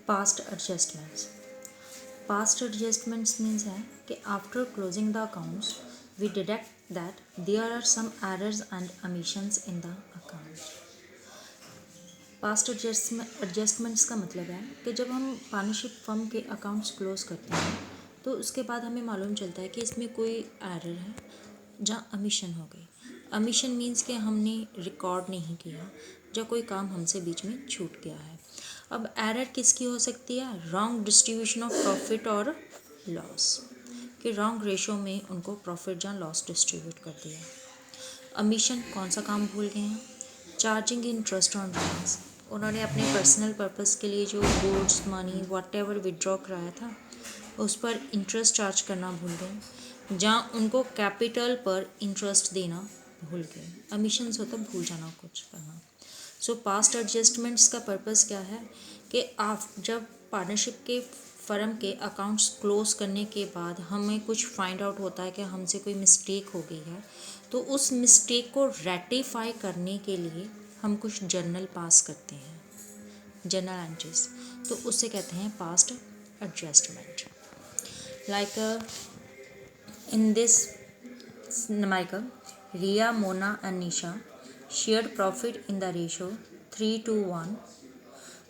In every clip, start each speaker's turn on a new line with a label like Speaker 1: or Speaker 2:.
Speaker 1: Past adjustments. Past adjustments means है कि after closing the accounts we deduct that there are some errors and omissions in the account. Past adjustments का मतलब है कि जब हम पार्टनरशिप फर्म के अकाउंट्स क्लोज करते हैं तो उसके बाद हमें मालूम चलता है कि इसमें कोई एरर है जहाँ omission हो गई. omission मीन्स कि हमने रिकॉर्ड नहीं किया या कोई काम हमसे बीच में छूट गया है. अब एरर किसकी हो सकती है? रॉन्ग डिस्ट्रीब्यूशन ऑफ प्रॉफिट और लॉस, कि रॉन्ग रेशो में उनको प्रॉफिट या लॉस डिस्ट्रीब्यूट कर दिया. omission कौन सा काम भूल गए हैं? Charging interest on drawings. उन्होंने अपने पर्सनल पर्पस के लिए जो गुड्स मनी व्हाटएवर विड्रॉ कराया था उस पर इंटरेस्ट चार्ज करना भूल गए, जहाँ उनको कैपिटल पर इंटरेस्ट देना भूल गए. omissions होता भूल जाना कुछ करना. सो पास्ट एडजस्टमेंट्स का पर्पस क्या है कि आप जब पार्टनरशिप के फर्म के अकाउंट्स क्लोज करने के बाद हमें कुछ फाइंड आउट होता है कि हमसे कोई मिस्टेक हो गई है, तो उस मिस्टेक को रेक्टिफाई करने के लिए हम कुछ जर्नल पास करते हैं, जर्नल एंट्रीज. तो उससे कहते हैं past adjustment. Like in this Michael, Ria, Mona and Nisha shared profit in the ratio 3:1.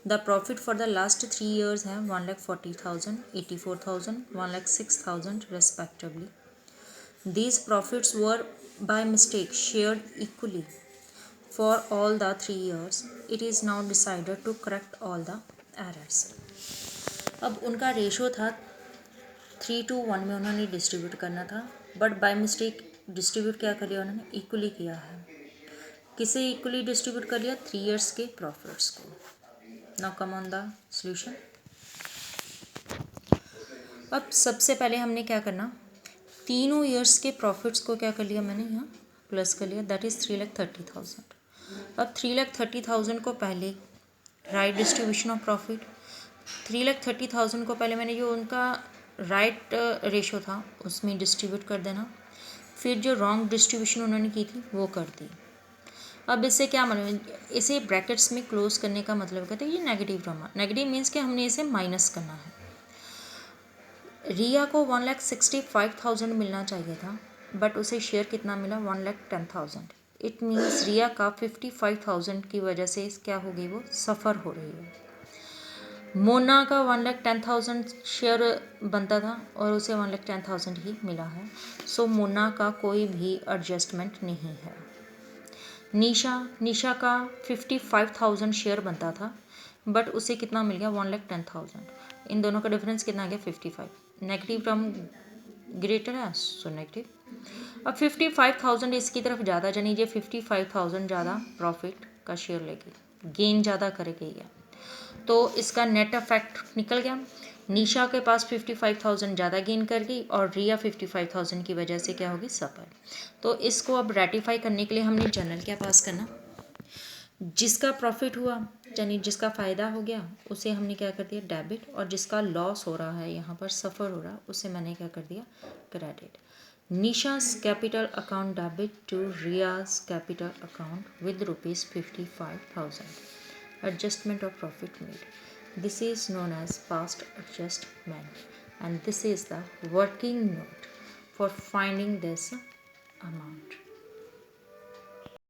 Speaker 1: The profit for the last 3 years है 1,40,000, 84,000, 1,06,000 respectively. These profits were by mistake shared equally for all the 3 years. It is now decided to correct all the errors. अब उनका ratio था 3:1 में उन्होंने distribute करना था, but by mistake distribute क्या कर लिया उन्होंने? इक्वली किया है. किसे इक्वली डिस्ट्रीब्यूट कर लिया? 3 इयर्स के प्रॉफिट्स को. Now come on the solution. अब सबसे पहले हमने क्या करना, तीनों ईयर्स के प्रॉफिट्स को क्या कर लिया मैंने यहाँ प्लस कर लिया, दैट इज़ 3,30,000. अब 3,30,000 को पहले राइट डिस्ट्रीब्यूशन ऑफ प्रॉफिट, 3,30,000 को पहले मैंने जो उनका राइट रेशो था उसमें डिस्ट्रीब्यूट कर देना. फिर जो रॉन्ग डिस्ट्रीब्यूशन उन्होंने की थी वो कर दी. अब इससे क्या मतलब, इसे ब्रैकेट्स में क्लोज करने का मतलब कहते हैं ये नेगेटिव ड्रामा. नेगेटिव मीन्स कि हमने इसे माइनस करना है. रिया को 1,65,000 मिलना चाहिए था, बट उसे शेयर कितना मिला? 1,10,000. इट मीन्स रिया का 55,000 की वजह से क्या हो गई? वो सफ़र हो रही है. मोना का 1,10,000 शेयर बनता था और उसे 1,10,000 ही मिला है. सो मोना का कोई भी एडजस्टमेंट नहीं है. निशा का 55,000 शेयर बनता था, बट उसे कितना मिल गया? 1,10,000. इन दोनों का डिफरेंस कितना आ गया? 55. नेगेटिव टर्म ग्रेटर है, सो नेगेटिव. अब 55,000 इसकी तरफ ज़्यादा जानी, ये 55,000 ज़्यादा प्रॉफिट का शेयर लेगी, गेन ज़्यादा करेगी. तो इसका नेट इफेक्ट निकल गया. निशा के पास 55,000 ज़्यादा गेन कर गई और रिया 55,000 की वजह से क्या होगी? सफ़र. तो इसको अब रेटिफाई करने के लिए हमने जर्नल क्या पास करना, जिसका प्रॉफिट हुआ यानी जिसका फ़ायदा हो गया उसे हमने क्या कर दिया? डेबिट. और जिसका लॉस हो रहा है यहाँ पर सफ़र हो रहा है उसे मैंने क्या कर दिया? Credit. निशा's capital account debit to Ria's capital account with ₹55,000. Adjustment of profit made. This is known as past adjustment, and this is the working note for finding this amount.